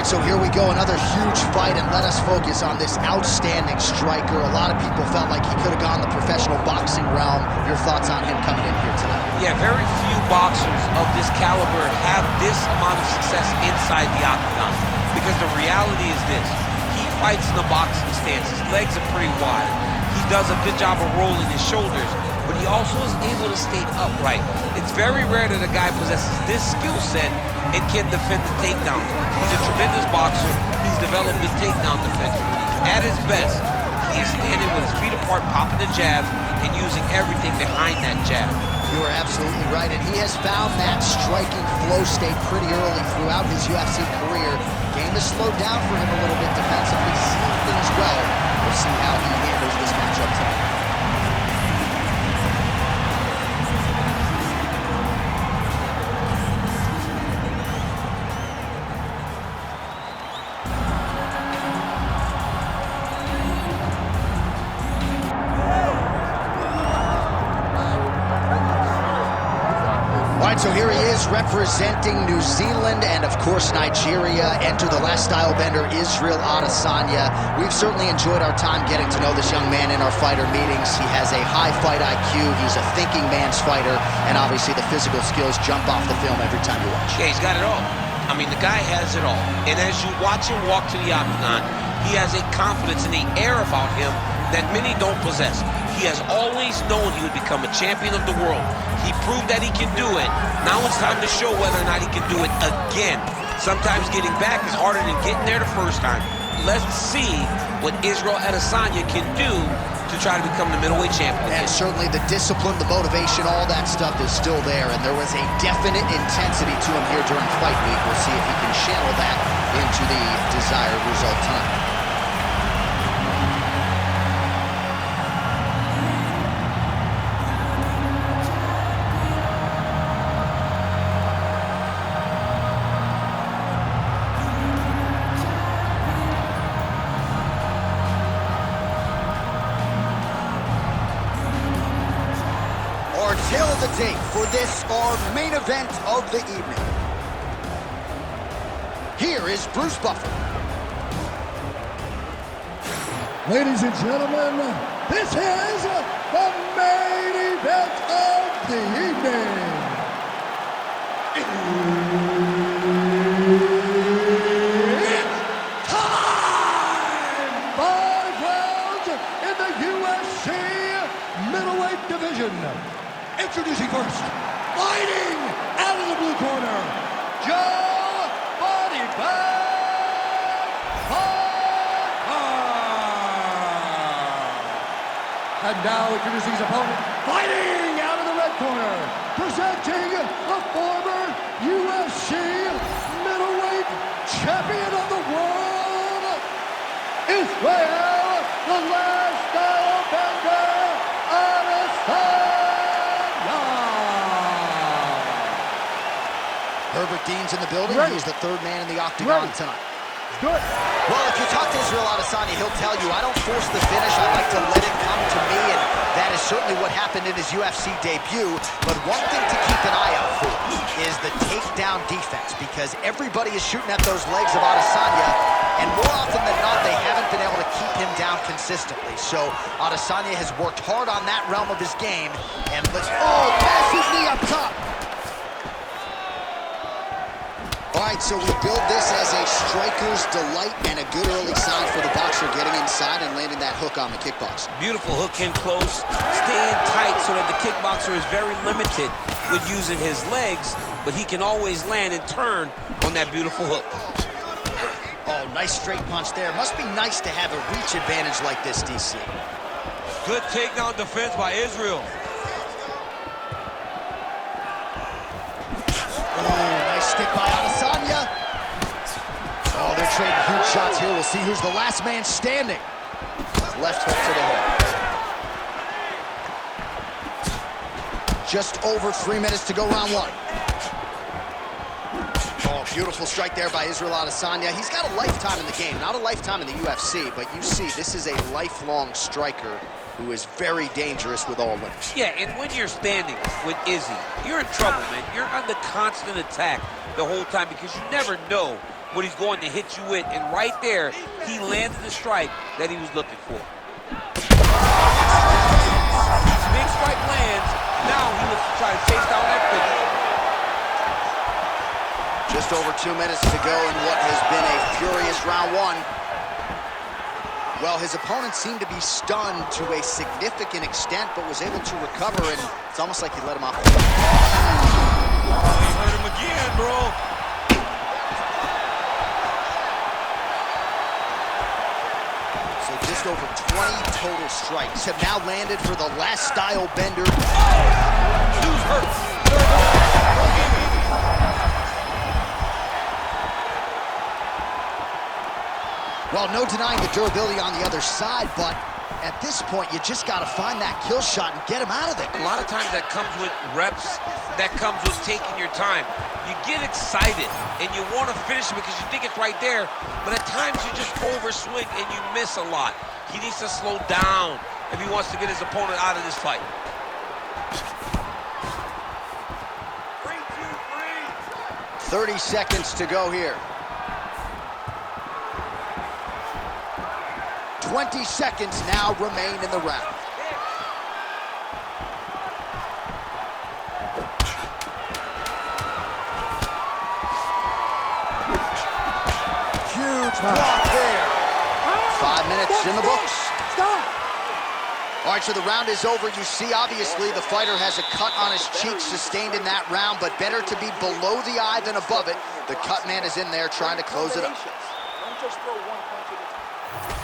right, so here we go, another huge fight, and let us focus on this outstanding striker. A lot of people felt like he could have gone the professional boxing realm. Your thoughts on him coming in here tonight? Yeah, very few boxers of this caliber have this amount of success inside the octagon. Because the reality is this, he fights in the boxing stance. His legs are pretty wide. He does a good job of rolling his shoulders, but he also is able to stay upright. It's very rare that a guy possesses this skill set and can defend the takedown. He's a tremendous boxer. He's developed the takedown defense. At his best, he is standing with his feet apart, popping the jabs, and using everything behind that jab. You are absolutely right, and he has found that striking flow state pretty early throughout his UFC career. Game has slowed down for him a little bit defensively, seeing things well. We'll see how he handles this matchup tonight. So here he is representing New Zealand and, of course, Nigeria. Enter the last style bender, Israel Adesanya. We've certainly enjoyed our time getting to know this young man in our fighter meetings. He has a high fight IQ. He's a thinking man's fighter. And obviously the physical skills jump off the film every time you watch. Yeah, he's got it all. I mean, the guy has it all. And as you watch him walk to the octagon, he has a confidence in the air about him that many don't possess. He has always known he would become a champion of the world. He proved that he can do it. Now it's time to show whether or not he can do it again. Sometimes getting back is harder than getting there the first time. Let's see what Israel Adesanya can do to try to become the middleweight champion. And certainly the discipline, the motivation, all that stuff is still there. And there was a definite intensity to him here during fight week. We'll see if he can channel that into the desired result tonight. Tale of the tape for this, our main event of the evening. Here is Bruce Buffer. Ladies and gentlemen, this is the main event of the evening. It's time! 5 rounds in the UFC middleweight division. Introducing first, fighting out of the blue corner, Joe Pyfer. And now introducing his opponent, fighting out of the red corner, presenting the former UFC middleweight champion of the world, Israel, the last style bender, Adesanya. Herbert Dean's in the building. He's the third man in the octagon tonight. Good. Well, if you talk to Israel Adesanya, he'll tell you, I don't force the finish. I like to let it come to me, and that is certainly what happened in his UFC debut. But one thing to keep an eye out for is the takedown defense, because everybody is shooting at those legs of Adesanya, and more often than not, they haven't been able to keep him down consistently. So Adesanya has worked hard on that realm of his game, and massive knee up top. All right, so we build this as a striker's delight and a good early sign for the boxer getting inside and landing that hook on the kickboxer. Beautiful hook in close, staying tight so that the kickboxer is very limited with using his legs, but he can always land and turn on that beautiful hook. Oh, nice straight punch there. Must be nice to have a reach advantage like this, DC. Good takedown defense by Israel. Stick by Adesanya. Oh, they're trading huge shots here. We'll see who's the last man standing. Left hook to the head. Just over 3 minutes to go round one. Oh, beautiful strike there by Israel Adesanya. He's got a lifetime in the game, not a lifetime in the UFC, but you see, this is a lifelong striker who is very dangerous with all limbs. Yeah, and when you're standing with Izzy, you're in trouble, man. You're under constant attack the whole time because you never know what he's going to hit you with. And right there, he landed the strike that he was looking for. Big strike lands. Now he looks to try to chase down that finish. Just over 2 minutes to go in what has been a furious round one. Well, his opponent seemed to be stunned to a significant extent, but was able to recover, and it's almost like he let him off. Oh, he hurt him again, bro. So just over 20 total strikes have now landed for the last style bender. Dude's hurt. Well, no denying the durability on the other side, but at this point, you just got to find that kill shot and get him out of there. A lot of times that comes with reps, that comes with taking your time. You get excited, and you want to finish it because you think it's right there, but at times you just overswing and you miss a lot. He needs to slow down if he wants to get his opponent out of this fight. 30 seconds to go here. 20 seconds now remain in the round. Huge block there. 5 minutes in the books. Stop! All right, so the round is over. You see, obviously, the fighter has a cut on his cheek sustained in that round, but better to be below the eye than above it. The cut man is in there trying to close it up.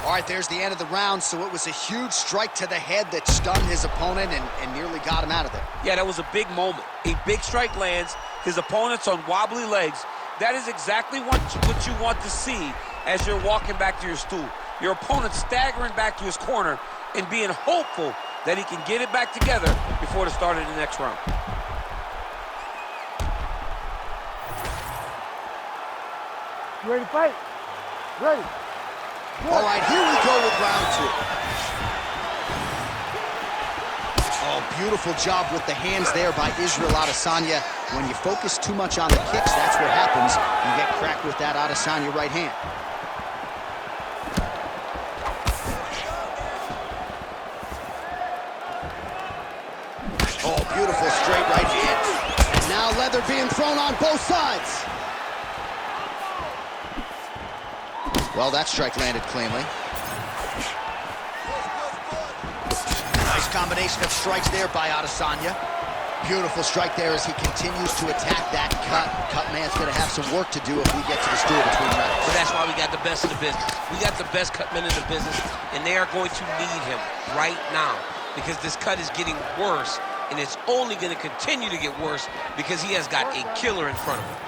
All right, there's the end of the round, so it was a huge strike to the head that stunned his opponent and nearly got him out of there. Yeah, that was a big moment. A big strike lands, his opponent's on wobbly legs. That is exactly what you want to see as you're walking back to your stool. Your opponent staggering back to his corner and being hopeful that he can get it back together before the start of the next round. You ready to fight? Ready. All right, here we go with round two. Oh, beautiful job with the hands there by Israel Adesanya. When you focus too much on the kicks, that's what happens. You get cracked with that Adesanya right hand. Oh, beautiful straight right hand. And now leather being thrown on both sides. Well, that strike landed cleanly. Nice combination of strikes there by Adesanya. Beautiful strike there as he continues to attack that cut. Cut man's going to have some work to do if we get to the stool between rounds. But that's why we got the best in the business. We got the best cut men in the business, and they are going to need him right now because this cut is getting worse, and it's only going to continue to get worse because he has got a killer in front of him.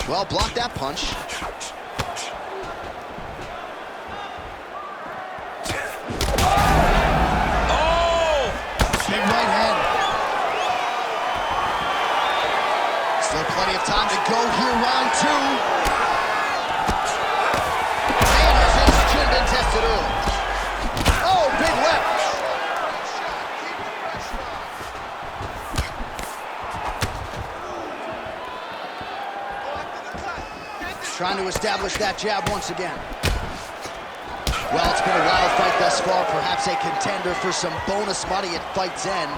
Well, block that punch. Oh! Big right hand. Still plenty of time to go here, round two. Man, his head should have been tested early. Oh, big left. Trying to establish that jab once again. Well, it's been a wild fight thus far. Perhaps a contender for some bonus money at fight's end.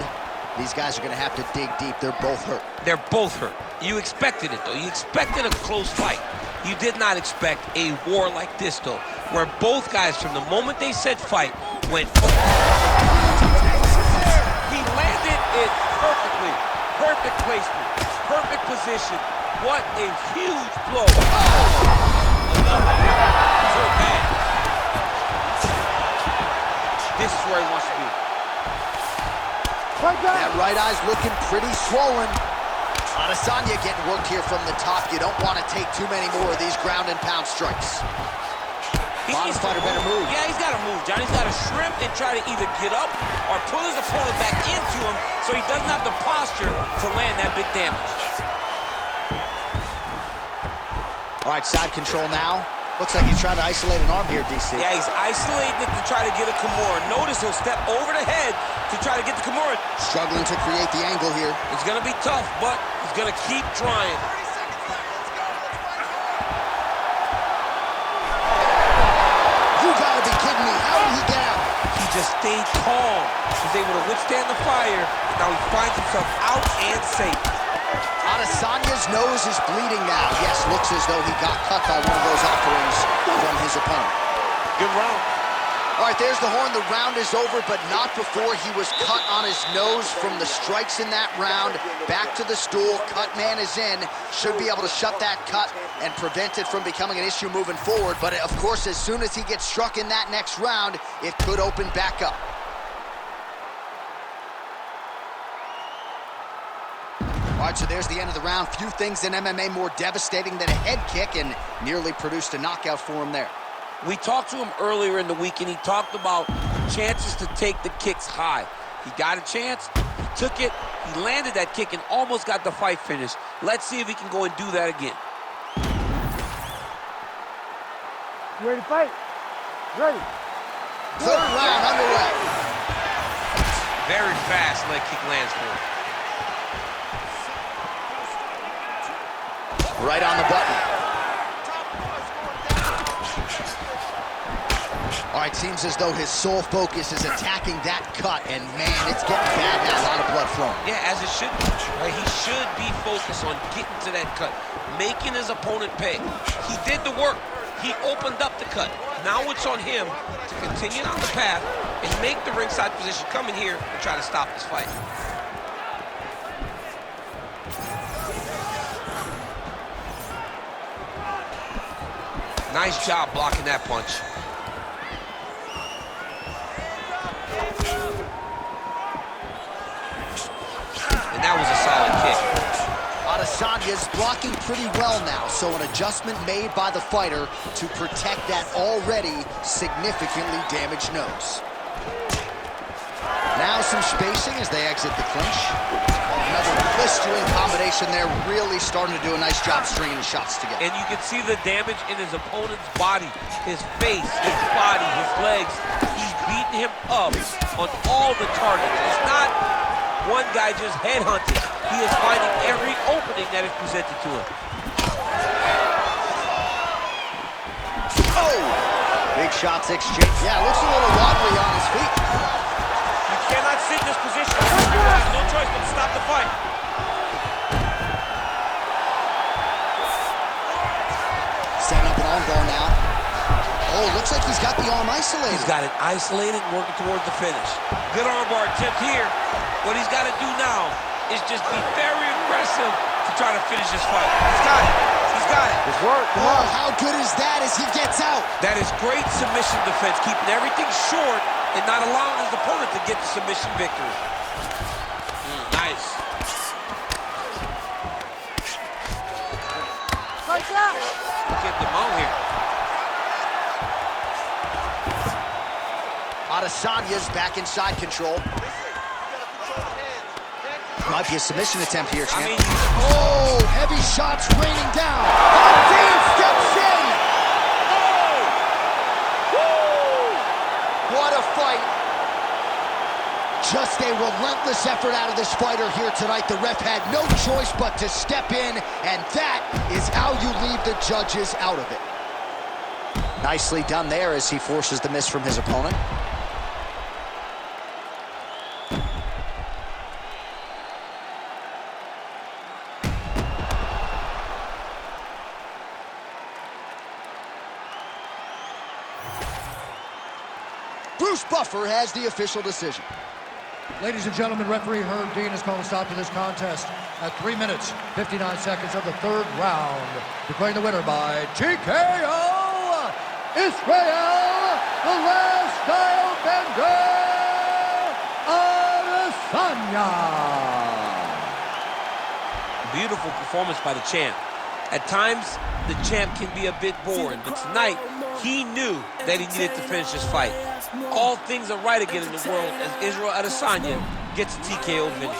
These guys are going to have to dig deep. They're both hurt. They're both hurt. You expected it, though. You expected a close fight. You did not expect a war like this, though, where both guys, from the moment they said fight, went... He landed it perfectly. Perfect placement. Perfect position. What a huge blow. This is where he wants to be. That right eye's looking pretty swollen. Adesanya getting worked here from the top. You don't want to take too many more of these ground and pound strikes. Bottom fighter better move. Yeah, he's got to move, John. He's got to shrimp and try to either get up or pull his opponent back into him so he doesn't have the posture to land that big damage. All right, side control now. Looks like he's trying to isolate an arm here, DC. Yeah, he's isolating it to try to get a Kimura. Notice he'll step over the head to try to get the Kimura. Struggling to create the angle here. It's going to be tough, but he's going to keep trying. You gotta be kidding me. How did he get out? He just stayed calm. He's able to withstand the fire. Now he finds himself out and safe. Adesanya's nose is bleeding now. Yes, looks as though he got cut by one of those offerings from his opponent. Good round. All right, there's the horn. The round is over, but not before he was cut on his nose from the strikes in that round. Back to the stool. Cut man is in. Should be able to shut that cut and prevent it from becoming an issue moving forward. But, of course, as soon as he gets struck in that next round, it could open back up. All right, so there's the end of the round. Few things in MMA more devastating than a head kick, and nearly produced a knockout for him there. We talked to him earlier in the week, and he talked about chances to take the kicks high. He got a chance, he took it, he landed that kick, and almost got the fight finished. Let's see if he can go and do that again. You ready to fight? Ready. Third round underway. Very fast leg kick lands for him. Right on the button. All right, seems as though his sole focus is attacking that cut, and man, it's getting bad now. A lot of blood flowing. Yeah, as it should be. Right? He should be focused on getting to that cut, making his opponent pay. He did the work. He opened up the cut. Now it's on him to continue on the path and make the ringside position, come in here and try to stop this fight. Nice job blocking that punch. And that was a solid kick. Adesanya's blocking pretty well now, so an adjustment made by the fighter to protect that already significantly damaged nose. Now some spacing as they exit the clinch. Another blistering combination there, really starting to do a nice job stringing the shots together. And you can see the damage in his opponent's body, his face, his body, his legs. He's beating him up on all the targets. It's not one guy just headhunting. He is finding every opening that is presented to him. Oh! Big shots exchange. Yeah, looks a little wobbly on his feet. You cannot sit in this position. You have no choice but to stop the fight. Setting up an armbar now. Oh, looks like he's got the arm isolated. He's got it isolated, working towards the finish. Good armbar attempt here. What he's got to do now is just be very aggressive to try to finish this fight. He's got it. He's got it. Good work. Come on. How good is that as he gets out? That is great submission defense, keeping everything short and not allowing his opponent to get the submission victory. Nice. Get them out here. Adesanya's back inside control. Might be a submission attempt here, champ. Oh, heavy shots raining down. Dean steps in. Oh! What a fight. Just a relentless effort out of this fighter here tonight. The ref had no choice but to step in, and that is how you leave the judges out of it. Nicely done there as he forces the miss from his opponent. Bruce Buffer has the official decision. Ladies and gentlemen, referee Herb Dean has called a stop to this contest at 3 minutes, 59 seconds of the third round. Declaring the winner by TKO, Israel, the last style bender, Adesanya. Beautiful performance by the champ. At times, the champ can be a bit boring, but tonight, he knew that he needed to finish this fight. All things are right again in the world as Israel Adesanya gets a TKO finish.